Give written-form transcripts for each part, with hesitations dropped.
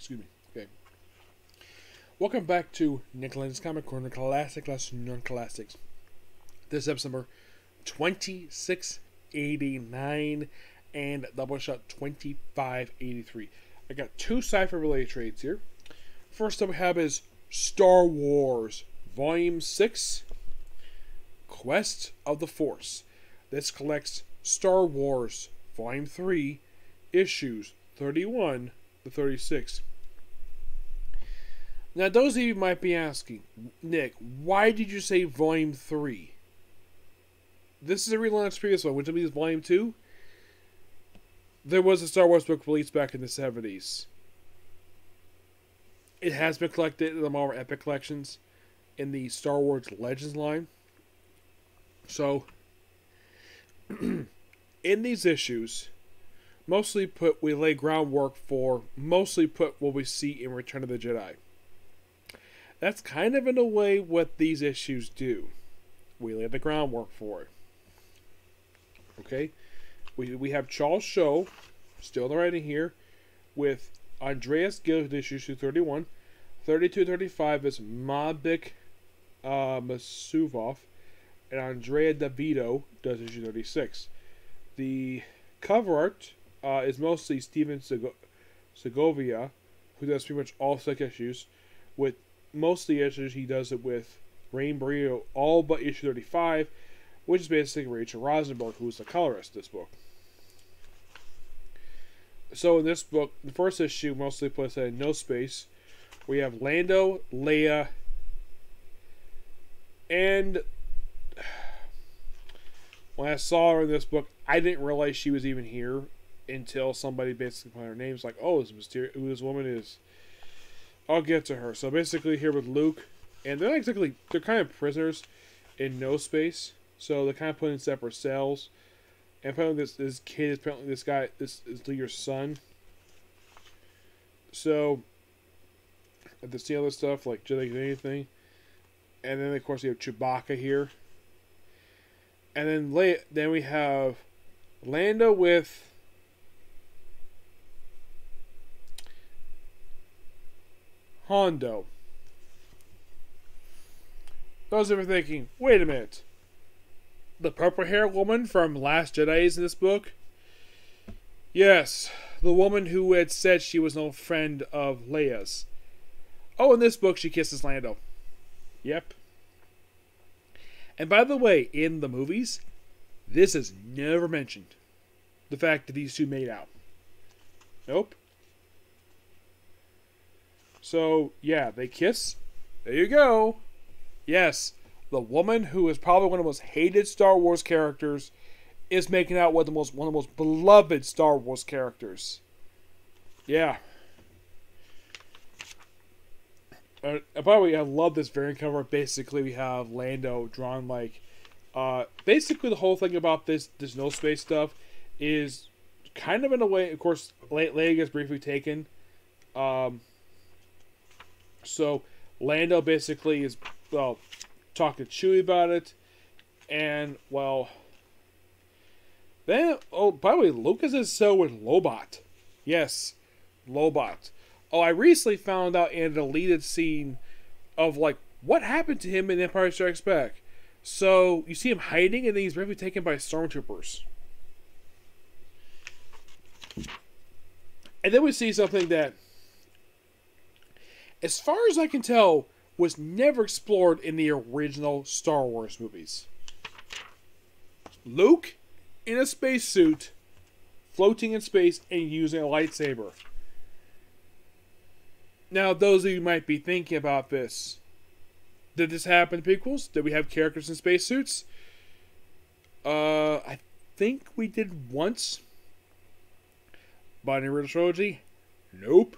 Excuse me. Okay. Welcome back to Nick Lenz Comic Corner, Classic Lesson Non-Classics. This is episode number 2689 and Doubleshot 2583. I got two Cypher related trades here. First up we have is Star Wars Volume 6, Quest of the Force. This collects Star Wars Volume 3, issues 31 to 36. Now, those of you might be asking, Nick, why did you say Volume 3? This is a relaunch previous one, which will be Volume 2. There was a Star Wars book released back in the 70s. It has been collected in the Marvel Epic Collections in the Star Wars Legends line. So, in these issues, we lay groundwork for what we see in Return of the Jedi. That's kind of in a way what these issues do. We lay the groundwork for it. Okay? We have Charles Show, still in the writing here, with Andreas Gill issues 231. 32-35 is Mabik Masuvov, and Andrea DeVito does issue 36. The cover art is mostly Steven Segovia, who does pretty much all 6 issues, with most of the issues he does it with Rain Barrio, all but issue 35, which is basically Rachel Rosenberg, who is the colorist of this book. So in this book, the first issue mostly puts in no space. We have Lando, Leia, and when I saw her in this book, I didn't realize she was even here until somebody basically put her name. It's like, oh, who this woman is. I'll get to her. So basically here with Luke, and they're kind of prisoners in no space. So they're kind of put in separate cells. And apparently this kid is apparently this is Leah's son. So at the see other stuff like Jedi anything. And then of course we have Chewbacca here. And then we have Lando with Hondo. Those of you thinking, wait a minute. The purple hair woman from Last Jedi is in this book? Yes, the woman who had said she was no friend of Leia's. Oh, in this book she kisses Lando. Yep. And by the way, in the movies, this is never mentioned. The fact that these two made out. Nope. So, yeah, they kiss. There you go. Yes, the woman who is probably one of the most hated Star Wars characters is making out with one of the most beloved Star Wars characters. Yeah. By the way, I love this variant cover. Basically, we have Lando drawn like... basically, the whole thing about this no space stuff is kind of in a way... Of course, Leia gets briefly taken. So, Lando basically is, well, talking to Chewie about it. And, well... Then, oh, by the way, Lucas is so with Lobot. Yes, Lobot. Oh, I recently found out in a deleted scene of, like, what happened to him in Empire Strikes Back. So, you see him hiding, and then he's briefly taken by stormtroopers. And then we see something that, as far as I can tell, was never explored in the original Star Wars movies. Luke in a spacesuit, floating in space, and using a lightsaber. Now, those of you might be thinking about this. Did this happen in prequels? Did we have characters in spacesuits? I think we did once. But in the original trilogy, nope.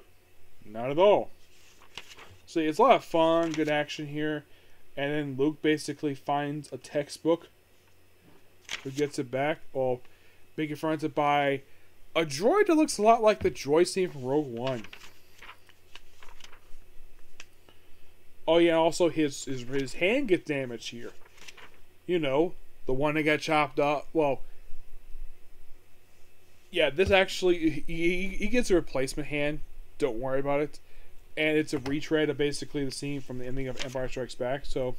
Not at all. So it's a lot of fun, good action here. And then Luke basically finds a textbook. Who gets it back? Well, being confronted by a droid that looks a lot like the droid scene from Rogue One. Oh yeah, also his hand gets damaged here. You know, the one that got chopped up. Well, yeah, this actually, he gets a replacement hand don't worry about it. And it's a retread of basically the scene from the ending of Empire Strikes Back. So,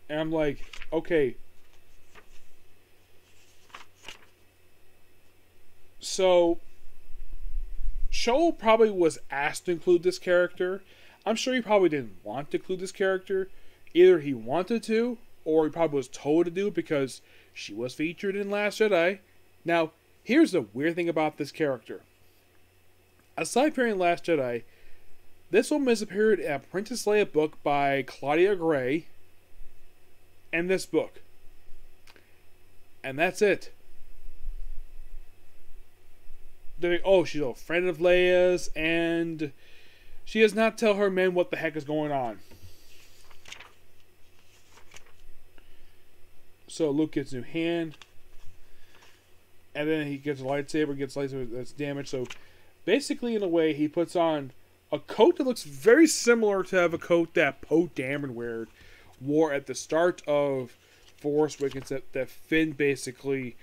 and I'm like, okay. So, Show probably was asked to include this character. I'm sure he probably didn't want to include this character. Either he wanted to, or he probably was told to do it because she was featured in Last Jedi. Now, here's the weird thing about this character. Aside from appearing in Last Jedi, this woman has appeared in a Princess Leia book by Claudia Gray, and this book. And that's it. They're like, oh, she's a friend of Leia's, and she does not tell her men what the heck is going on. So Luke gets a new hand, and then he gets a lightsaber, that's damaged. So basically, in a way, he puts on a coat that looks very similar to have a coat that Poe Dameron wore at the start of Force Awakens that Finn basically.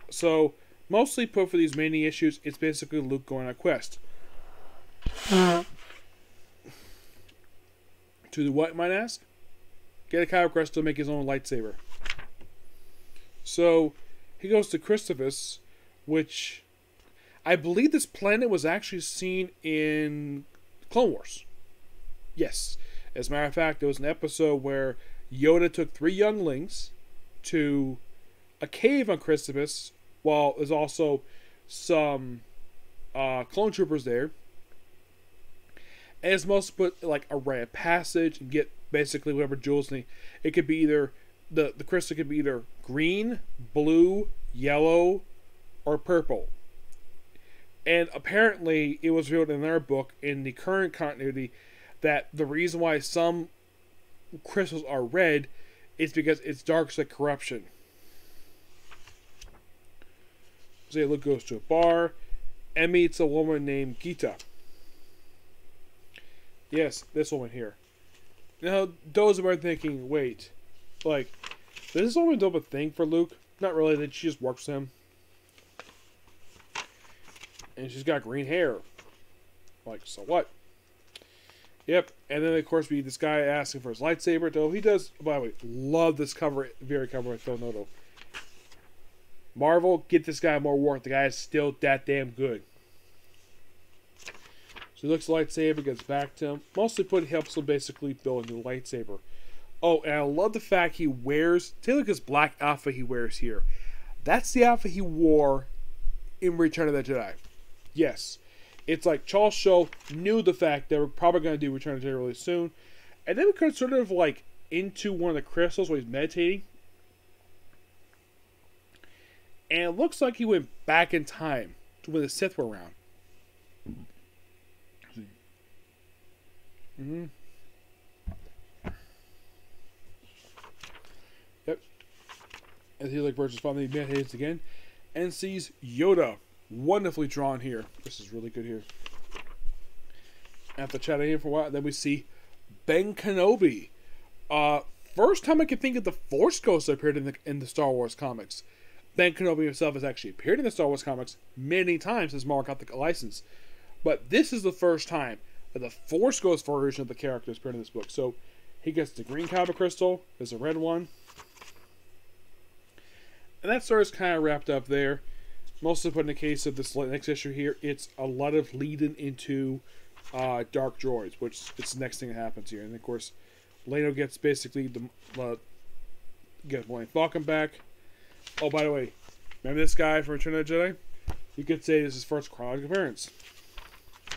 So mostly put for these mini issues, it's basically Luke going on a quest. To do what, you might ask? Get a kyber crystal to make his own lightsaber. So he goes to Christophus, which I believe this planet was actually seen in Clone Wars. Yes. As a matter of fact, there was an episode where Yoda took 3 younglings to a cave on Christophus, while there's also some clone troopers there. And it's mostly put like a rite of passage and get basically whatever jewels they. It could be either the crystal could be either green, blue, yellow, or purple. And apparently, it was revealed in their book in the current continuity that the reason why some crystals are red is because it's dark side corruption. So Luke goes to a bar and meets a woman named Gita. Yes, this woman here. Now, those of us are thinking, wait, like, does this woman do a thing for Luke? Not really, that she just works with him. And she's got green hair. Like, so what? Yep, and then of course we this guy asking for his lightsaber. Though he does, by the way, love this cover, very cover with Phil Noto. Marvel, get this guy more work. The guy is still that damn good. So he looks at the lightsaber, gets back to him. Mostly helps him basically build a new lightsaber. Oh, and I love the fact he wears, take a look at this black outfit he wears here. That's the outfit he wore in Return of the Jedi. Yes. It's like Charles Shaw knew the fact that we're probably going to do Return of the Jedi really soon. And then we could sort of like into one of the crystals where he's meditating. And it looks like he went back in time to when the Sith were around. Mm-hmm. Yep. As he like versus finally meditates again and sees Yoda. Wonderfully drawn here. This is really good here. After chatting here for a while, then we see Ben Kenobi. First time I can think of the Force Ghost that appeared in the Star Wars comics. Ben Kenobi himself has actually appeared in the Star Wars comics many times since Marvel got the license. But this is the first time that the Force Ghost version of the character is appeared in this book. So he gets the green kyber crystal. There's a red one. And that story is kind of wrapped up there. Mostly put in the case of this next issue here, it's a lot of leading into Dark Droids, which it's the next thing that happens here. And of course, Lando gets basically gets Millennium Falcon back. Oh, by the way, remember this guy from Return of the Jedi? You could say this is his first chronological appearance. A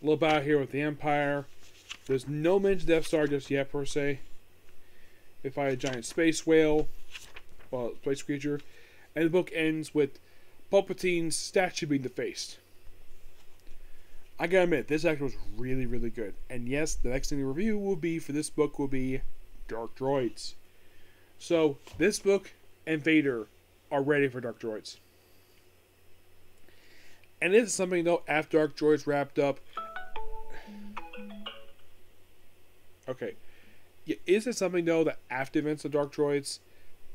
little about here with the Empire. There's no mention of Death Star just yet, per se. They fight a giant space whale, well, space creature. And the book ends with Palpatine's statue being defaced. I gotta admit, this actor was really, really good. And yes, the next thing to review will be for this book will be Dark Droids. So, this book and Vader are ready for Dark Droids. And this is something, though, after Dark Droids wrapped up. Okay. Yeah, is it something though that after events of Dark Droids,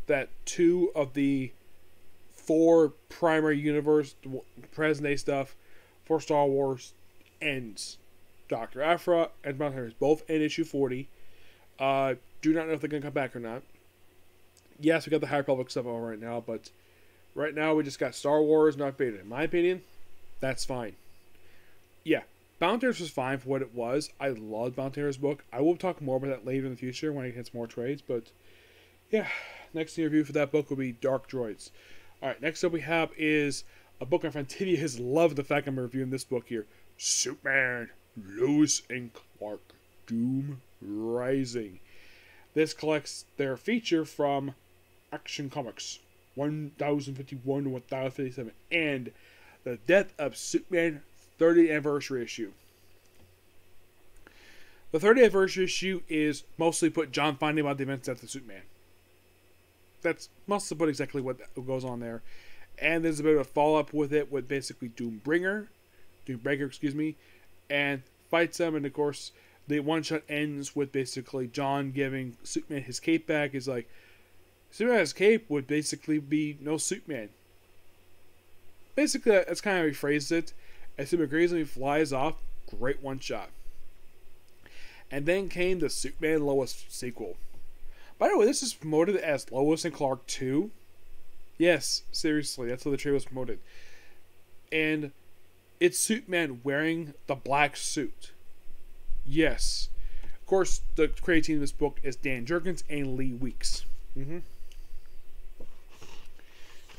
that 2 of the 4 primary universe present day stuff for Star Wars ends? Dr. Aphra and Mount Harris both in issue 40. Do not know if they're gonna come back or not. Yes, we got the High Republic stuff on right now, but right now we just got Star Wars, not Beta. In my opinion, that's fine. Yeah, Bounty Hunters was fine for what it was. I loved Bounty Hunters book. I will talk more about that later in the future when I get more trades, but yeah, next review for that book will be Dark Droids. Alright, next up we have is a book my friend Tivia has loved the fact I'm reviewing this book here. Superman, Lois and Clark, Doom Rising. This collects their feature from Action Comics 1051 to 1057 and the Death of Superman 30th anniversary issue. The 30th anniversary issue is mostly put John finding about the events of the Superman. That's mostly put exactly what goes on there. And there's a bit of a follow-up with it with basically Doombreaker, and fights them. And of course, the one-shot ends with basically John giving Superman his cape back. He's like, Superman's cape would basically be no Superman. Basically, that's kind of how he phrases it. As Superman agrees and he flies off, great one-shot. And then came the Superman Lois sequel. By the way, this is promoted as Lois and Clark 2. Yes, seriously, that's how the trailer was promoted. And it's Superman wearing the black suit. Yes. Of course, the creative team of this book is Dan Jurgens and Lee Weeks.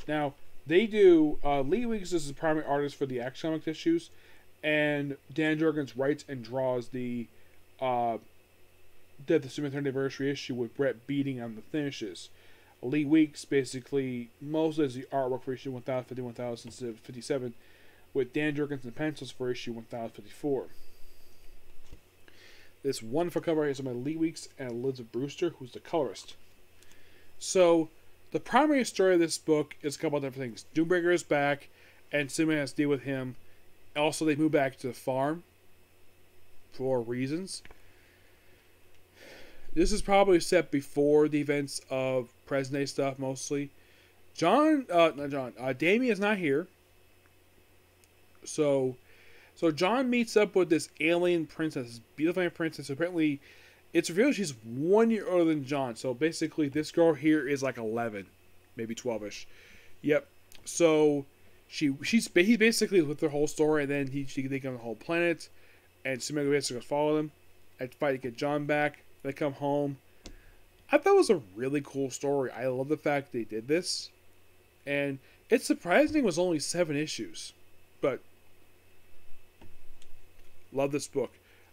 Now, they do... Lee Weeks is the primary artist for the Action Comics issues, and Dan Jurgens writes and draws the Superman 30th anniversary issue with Brett Beating on the finishes. Lee Weeks basically most of the artwork for issue 1050, 1057, with Dan Jurgens and pencils for issue 1054. This wonderful cover is by Lee Weeks and Elizabeth Brewster, who's the colorist. So, the primary story of this book is a couple of different things. Doombreaker is back, and Superman has to deal with him. Also, they move back to the farm for reasons. This is probably set before the events of present day stuff, mostly. Damien is not here. So John meets up with this alien princess, this beautiful alien princess. Apparently, it's revealed she's 1 year older than John. So basically, this girl here is like 11, maybe 12ish. Yep. So he's basically with their whole story, and then they come on the whole planet, and Superman basically goes follow them and fight to get John back. They come home. I thought it was a really cool story. I love the fact they did this. And it's surprising it was only 7 issues. But love this book.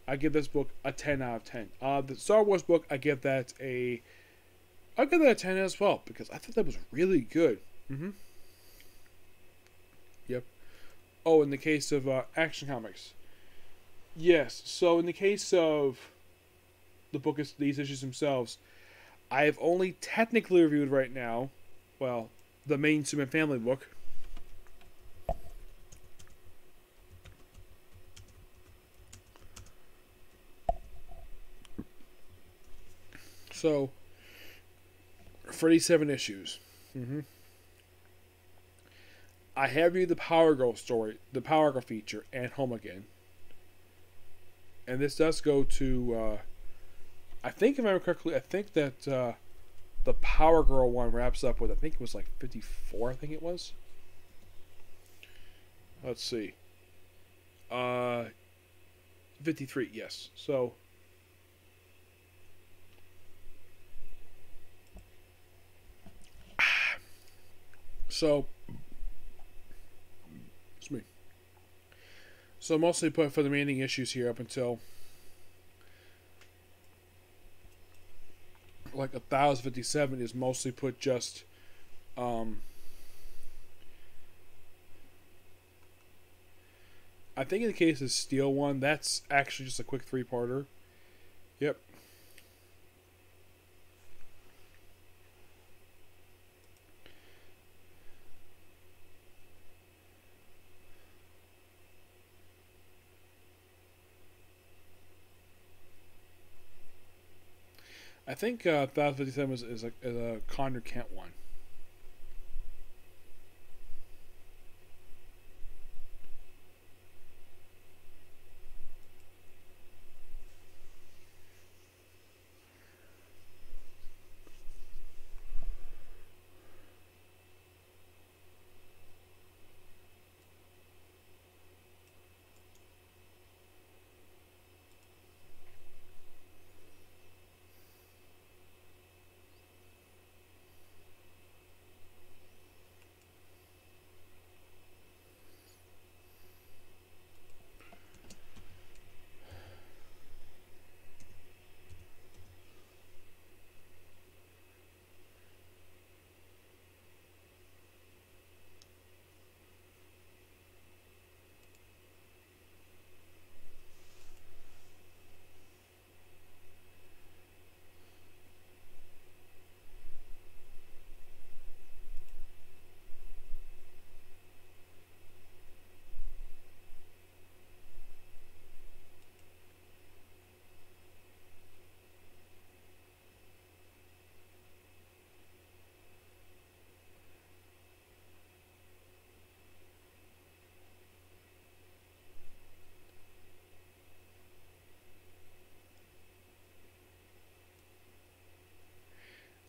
I give this book a 10 out of 10. The Star Wars book, I give that a 10 as well, because I thought that was really good. Yep. Oh, in the case of Action Comics. Yes, so in the case of the book, is these issues themselves, I have only technically reviewed right now, well, the main Superman family book. So, 47 issues. I have reviewed the Power Girl story, the Power Girl feature, and Home Again. And this does go to, I think if I remember correctly, I think that the Power Girl one wraps up with, I think it was like 54, I think it was. Let's see. 53, yes. So, it's me. So mostly put for the remaining issues here up until like 1057 is mostly put just I think in the case of Steel one, that's actually just a quick 3-parter. Yep. I think 1057 is a Connor Kent one.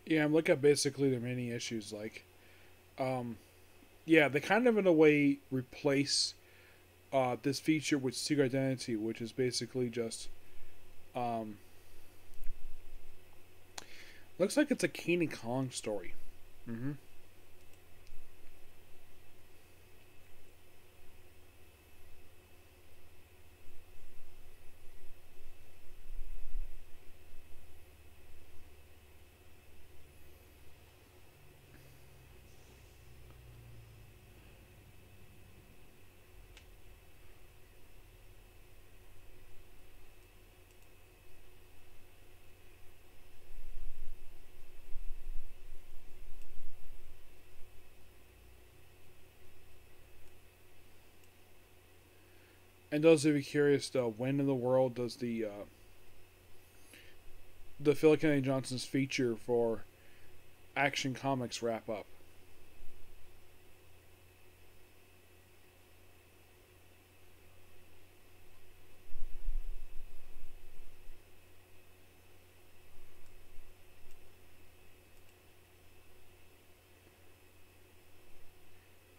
Yeah, I'm looking at basically the many issues. Um, yeah, they kind of in a way replace this feature with Secret Identity, which is basically just um, looks like it's a Keenan Kong story. Mm-hmm. And those of you curious, though, when in the world does the Phil Kennedy Johnson's feature for Action Comics wrap up?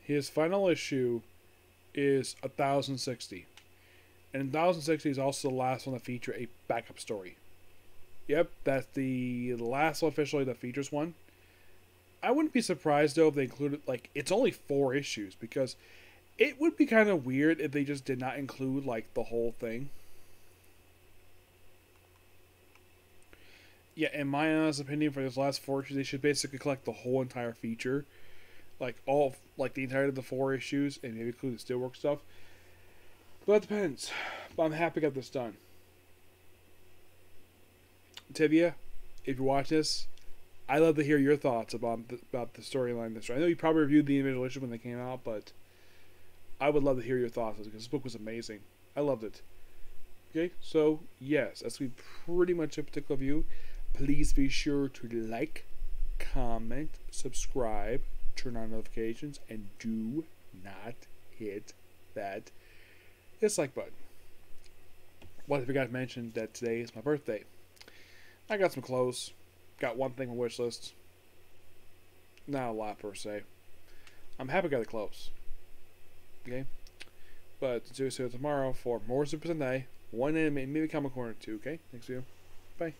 His final issue is 1060. And 1060 is also the last one to feature a backup story. Yep, that's the last one officially that features one. I wouldn't be surprised though if they included, like, it's only 4 issues, because it would be kind of weird if they just did not include, like, the whole thing. Yeah, in my honest opinion, for those last 4 issues, they should basically collect the whole entire feature, like the entirety of the 4 issues, and maybe include the Steelwork stuff. But it depends. But I'm happy I got this done. Tibia, if you watch this, I'd love to hear your thoughts about the storyline this. I know you probably reviewed the individual issue when they came out, but I would love to hear your thoughts because this book was amazing. I loved it. Okay, so yes, that's going to be pretty much a particular view. Please be sure to like, comment, subscribe, turn on notifications, and do not hit that dislike button. What I forgot to mention that today is my birthday. I got some clothes. Got one thing on my wish list. Not a lot per se. I'm happy I got the clothes. Okay? But see you tomorrow for more Super Sunday, one anime, maybe comic corner 2, okay? Thanks to you. Bye.